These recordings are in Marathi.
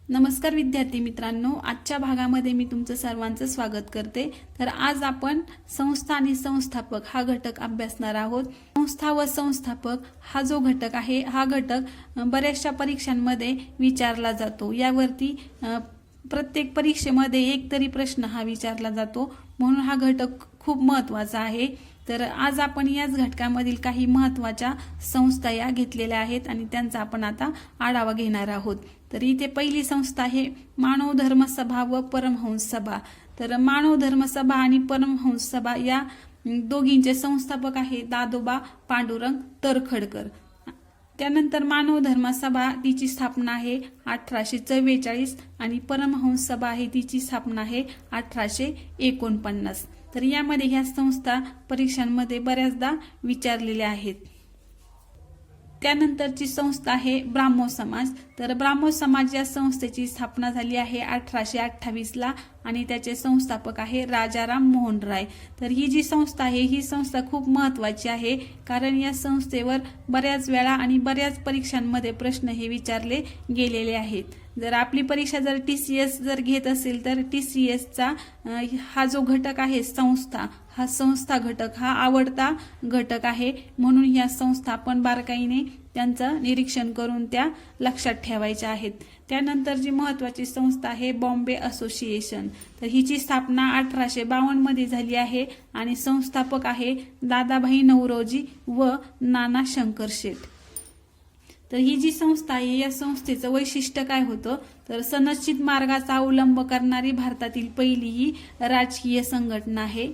नमस्कार विद्यार्थी मित्रांनो, आजच्या भागामध्ये मी तुमचं सर्वांचं स्वागत करते। तर आज आपण संस्था आणि संस्थापक हा घटक अभ्यासणार आहोत। संस्था व संस्थापक हा जो घटक आहे हा घटक बऱ्याचशा परीक्षांमध्ये विचारला जातो। यावरती प्रत्येक परीक्षेमध्ये एक तरी प्रश्न हा विचारला जातो, म्हणून हा घटक खूप महत्त्वाचा आहे। तर आज आपण याच घटकामधील काही महत्त्वाच्या संस्था या घेतलेल्या आहेत आणि त्यांचा आपण आता आढावा घेणार आहोत। तर इथे पहिली संस्था आहे मानव धर्म सभा व परमहंस सभा। तर मानव धर्म सभा आणि परमहंस सभा या दोघींचे संस्थापक आहे दादोबा पांडुरंग तरखडकर। त्यानंतर मानव धर्म सभा तिची स्थापना आहे 1844 आणि परमहंस सभा आहे तिची स्थापना आहे 1849। तर यामध्ये ह्या संस्था परीक्षांमध्ये बऱ्याचदा विचारलेल्या आहेत। त्यानंतरची संस्था आहे ब्राह्मो समाज। तर ब्राह्मो समाज या संस्थेची स्थापना झाली आहे 1828 ला आणि त्याचे संस्थापक आहे राजाराम मोहन राय। तर ही जी संस्था आहे ही संस्था खूप महत्त्वाची आहे, कारण या संस्थेवर बऱ्याच वेळा आणि बऱ्याच परीक्षांमध्ये प्रश्न हे विचारले गेलेले आहेत। जर आपली परीक्षा जर TCS जर घेत असेल तर TCS चा हा जो घटक आहे संस्था, हा संस्था घटक हा आवडता घटक आहे, म्हणून या संस्था आपण बारकाईने त्यांचं निरीक्षण करून त्या लक्षात ठेवायच्या आहेत। त्यानंतर जी महत्त्वाची संस्था आहे बॉम्बे असोसिएशन। तर हिची स्थापना 1852 मध्ये झाली आहे आणि संस्थापक आहे दादाभाई नौरोजी व नाना शंकर शेठ। तर ही जी संस्था आहे या संस्थेचं वैशिष्ट्य काय होतं, तर सनदशीर मार्गाचा अवलंब करणारी भारतातील पहिली ही राजकीय संघटना आहे।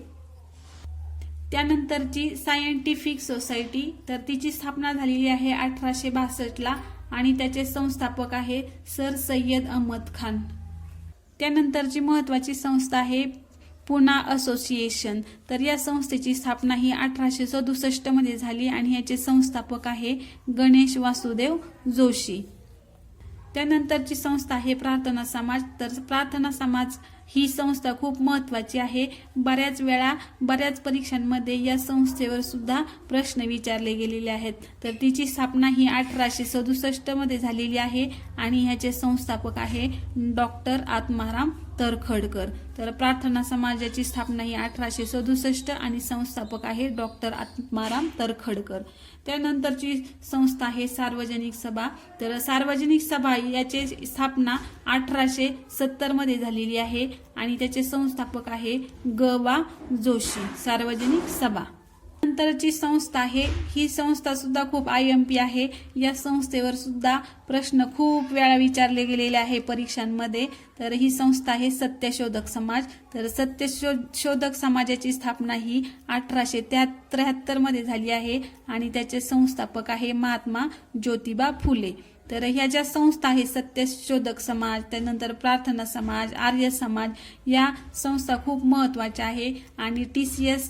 त्यानंतरची सायंटिफिक सोसायटी, तर तिची स्थापना झालेली आहे 1862 ला आणि त्याचे संस्थापक आहे सर सय्यद अहमद खान। त्यानंतरची महत्त्वाची संस्था आहे पुना असोसिएशन। तर या संस्थेची स्थापना ही 1867 मध्ये झाली आणि याचे संस्थापक आहे गणेश वासुदेव जोशी। त्यानंतरची संस्था आहे प्रार्थना समाज। तर प्रार्थना समाज ही संस्था खूप महत्त्वाची आहे। बऱ्याच वेळा बऱ्याच परीक्षांमध्ये या संस्थेवर सुद्धा प्रश्न विचारले गेलेले आहेत। तर तिची स्थापना ही 1867 मध्ये झालेली आहे आणि ह्याचे संस्थापक आहे डॉक्टर आत्माराम तरखडकर। तर प्रार्थना समाजाची स्थापना ही 1867 आणि संस्थापक आहे डॉक्टर आत्माराम तरखडकर। त्यानंतरची संस्था आहे सार्वजनिक सभा। तर सार्वजनिक सभा याची स्थापना 1870 मध्ये झालेली आहे आणि त्याचे संस्थापक आहे ग.वा. जोशी। सार्वजनिक सभा नंतरची संस्था आहे, ही संस्था सुद्धा खूप IMP आहे। या संस्थेवर सुद्धा प्रश्न खूप वेळा विचारले गेलेले आहे परीक्षांमध्ये। तर ही संस्था आहे सत्यशोधक समाज। तर सत्यशोधक समाजाची स्थापना ही 1873 मध्ये झाली आहे आणि त्याचे संस्थापक आहे महात्मा ज्योतिबा फुले। तर ह्या ज्या संस्था आहे सत्यशोधक समाज, त्यानंतर प्रार्थना समाज, आर्य समाज, या संस्था खूप महत्त्वाच्या आहे आणि TCS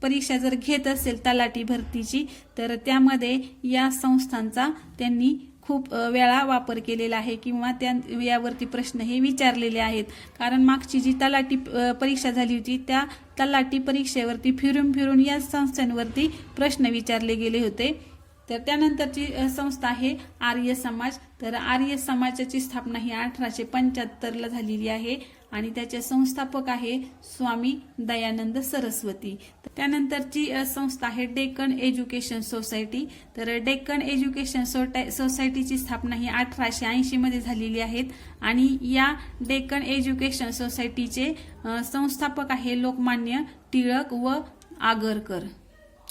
परीक्षा जर घेत असेल तलाठी भरतीची तर त्यामध्ये या संस्थांचा त्यांनी खूप वेळा वापर केलेला आहे किंवा यावरती प्रश्न हे विचारलेले आहेत। कारण मागची जी तलाठी परीक्षा झाली होती त्या तलाठी परीक्षेवरती फिरून फिरून या संस्थांवरती प्रश्न विचारले गेले होते। तर त्यानंतरची संस्था आहे आर्य समाज। तर आर्य समाजाची स्थापना ही 1875 ला झालेली आहे आणि त्याचे संस्थापक आहे स्वामी दयानंद सरस्वती। त्यानंतरची संस्था आहे डेक्कन एज्युकेशन सोसायटी। तर डेक्कन एज्युकेशन सोसायटीची स्थापना ही 1880 मध्ये झालेली आहे आणि या डेक्कन एज्युकेशन सोसायटीचे संस्थापक आहे लोकमान्य टिळक व आगरकर।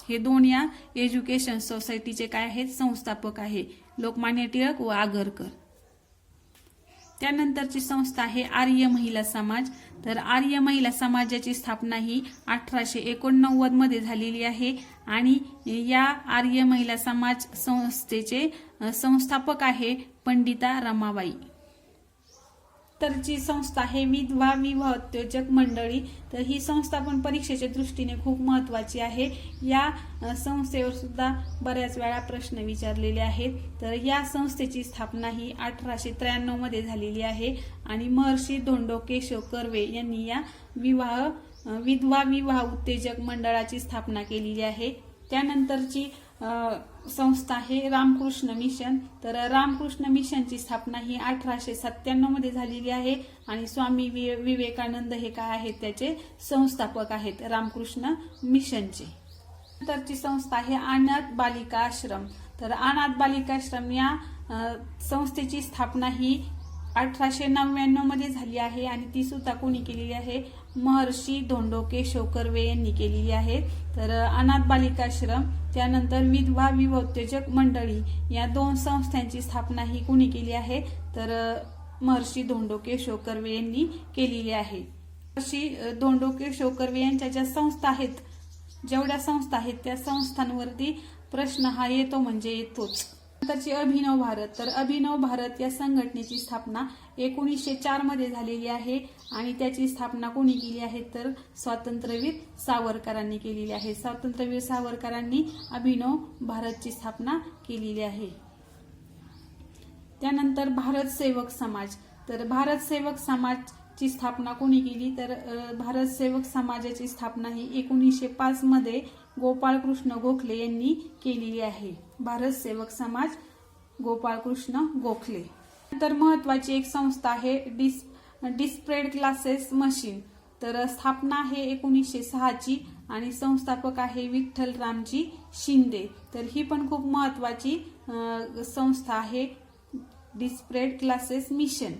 हे दोन या एज्युकेशन सोसायटीचे काय आहेत संस्थापक आहे, लोकमान्य टिळक व आगरकर। त्यानंतरची संस्था आहे आर्य महिला समाज। तर आर्य महिला समाजाची स्थापना ही 1889 मध्ये झालेली आहे आणि या आर्य महिला समाज संस्थेचे संस्थापक आहे पंडिता रमाबाई। तर जी संस्था आहे विधवा विवाहोत्तेजक मंडळी। तर ही संस्था पण परीक्षेच्या दृष्टीने खूप महत्त्वाची आहे। या संस्थेवर सुद्धा बऱ्याच वेळा प्रश्न विचारलेले आहेत। तर या संस्थेची स्थापना ही 1893 मध्ये झालेली आहे आणि महर्षी धोंडो केशव कर्वे यांनी या विधवा विवाह उत्तेजक मंडळाची स्थापना केलेली आहे। त्यानंतरची संस्था आहे रामकृष्ण मिशन. तर रामकृष्ण मिशनची स्थापना ही 1897 मध्ये झालेली आहे आणि स्वामी विवेकानंद हे काय आहेत त्याचे संस्थापक आहेत रामकृष्ण मिशनचे. नंतरची संस्था आहे अनाथ बालिका आश्रम. तर अनाथ बालिकाश्रम या संस्थेची स्थापना ही 1899 मध्ये झाली आहे आणि ती सुद्धा कोणी केलेली आहे, महर्षी धोंडो केशव कर्वे यांनी केलेली आहे. तर अनाथ बालिकाश्रम त्यानंतर विधवा विवाहोत्तेजक मंडळी या 2 संस्थांची स्थापना ही कोणी केली आहे, तर महर्षी धोंडो केशव कर्वे यांनी केलेली आहे. महर्षी धोंडो केशव कर्वे यांच्या ज्या संस्था आहेत, जेवढ्या संस्था आहेत त्या संस्थांवरती प्रश्न हा येतो म्हणजे येतोच. नंतरची अभिनव भारत. तर अभिनव भारत या संघटनेची स्थापना 1904 मध्ये झालेली आहे आणि त्याची स्थापना कोणी केली आहे, तर स्वातंत्र्यवीर सावरकरांनी केलेली आहे. स्वातंत्र्यवीर सावरकरांनी अभिनव भारतची स्थापना केलेली आहे. त्यानंतर भारत सेवक समाज. तर भारत सेवक समाजची स्थापना कोणी केली, तर भारत सेवक समाजाची स्थापना ही 1905 मध्ये गोपाळकृष्ण गोखले यांनी केलेली आहे. भारत सेवक समाज गोपाळकृष्ण गोखले. नंतर महत्वाची एक संस्था आहे डिस्प्लेड क्लासेस मशीन. तर स्थापना आहे 1906 ची आणि संस्थापक आहे विठ्ठल रामजी शिंदे. तर ही पण खूप महत्वाची संस्था आहे डिस्प्लेड क्लासेस मिशन.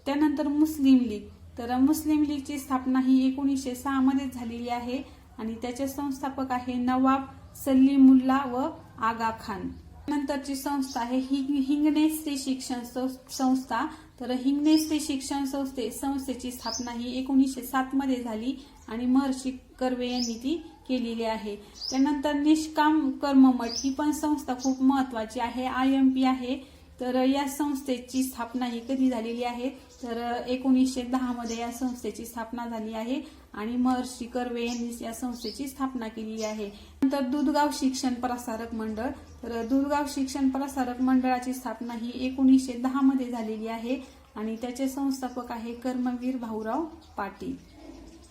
त्यानंतर मुस्लिम लीग. तर मुस्लिम लीगची स्थापना ही 1906 मध्ये झालेली आहे आणि त्याचे संस्थापक आहे नवाब सलीमुल्ला व आगा खान. नंतरची संस्था आहे हिंगणे स्त्री शिक्षण संस्था. तर हिंगणे स्त्री शिक्षण संस्थेची स्थापना ही 1907 मध्ये झाली आणि महर्षी कर्वे यांनी ती केलेली आहे. त्यानंतर निष्काम कर्ममठ ही पण संस्था खूप महत्वाची आहे, IMP आहे. तर या संस्थेची स्थापना ही कधी झालेली आहे, तर 1910 मध्ये या संस्थेची स्थापना झाली आहे आणि महर्षी कर्वे यांनी या संस्थेची स्थापना केलेली आहे. नंतर दुधगाव शिक्षण प्रसारक मंडळ. तर दुधगाव शिक्षण प्रसारक मंडळाची स्थापना ही 1910 मध्ये झालेली आहे आणि त्याचे संस्थापक आहे कर्मवीर भाऊराव पाटील.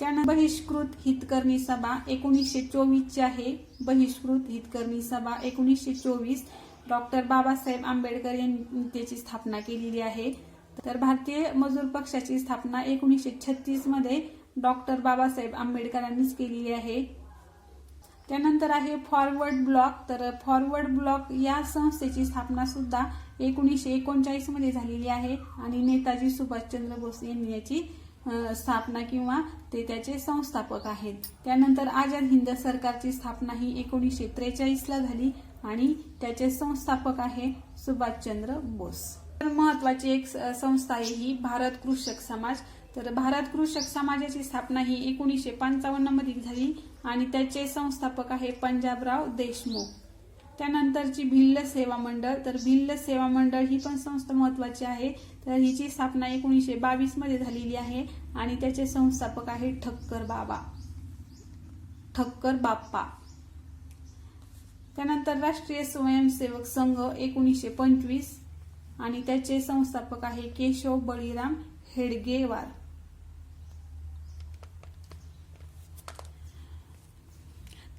त्यानंतर बहिष्कृत हितकर्णी सभा 1924 ची आहे. बहिष्कृत हितकर्णी सभा 1924 डॉक्टर बाबासाहेब आंबेडकर यांनी त्याची स्थापना केलेली आहे. तर भारतीय मजूर पक्षाची स्थापना 1936 मध्ये डॉक्टर बाबासाहेब आंबेडकरांनीच केलेली आहे. त्यानंतर आहे फॉरवर्ड ब्लॉक. तर फॉरवर्ड ब्लॉक या संस्थेची स्थापना सुद्धा 1939 मध्ये झालेली आहे आणि नेताजी सुभाषचंद्र बोस यांनी याची स्थापना किंवा ते त्याचे संस्थापक आहेत. त्यानंतर आझाद हिंद सरकारची स्थापना ही 1943 ला झाली आणि त्याचे संस्थापक आहे सुभाषचंद्र बोस. तर महत्वाची एक संस्था आहे ही भारत कृषक समाज. तर भारत कृषक समाजाची स्थापना ही 1955 मध्ये झाली आणि त्याचे संस्थापक आहे पंजाबराव देशमुख. त्यानंतरची भिल्ल सेवा मंडळ. तर भिल्ल सेवा मंडळ ही पण संस्था महत्वाची आहे. तर हिची स्थापना 1922 मध्ये झालेली आहे आणि त्याचे संस्थापक आहे ठक्कर बाप्पा. त्यानंतर राष्ट्रीय स्वयंसेवक संघ 1925 आणि त्याचे संस्थापक आहे केशव बळीराम हेडगेवार.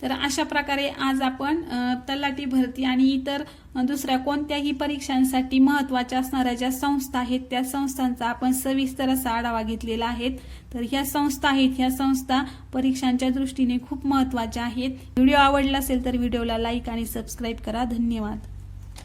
तर अशा प्रकारे आज आपण तलाठी भरती आणि इतर दुसऱ्या कोणत्याही परीक्षांसाठी महत्त्वाच्या असणाऱ्या ज्या संस्था आहेत त्या संस्थांचा आपण सविस्तर असा आढावा घेतलेला आहे. तर ह्या संस्था आहेत, ह्या संस्था परीक्षांच्या दृष्टीने खूप महत्त्वाच्या आहेत. व्हिडिओ आवडला असेल तर व्हिडिओला लाईक आणि सबस्क्राईब करा. धन्यवाद.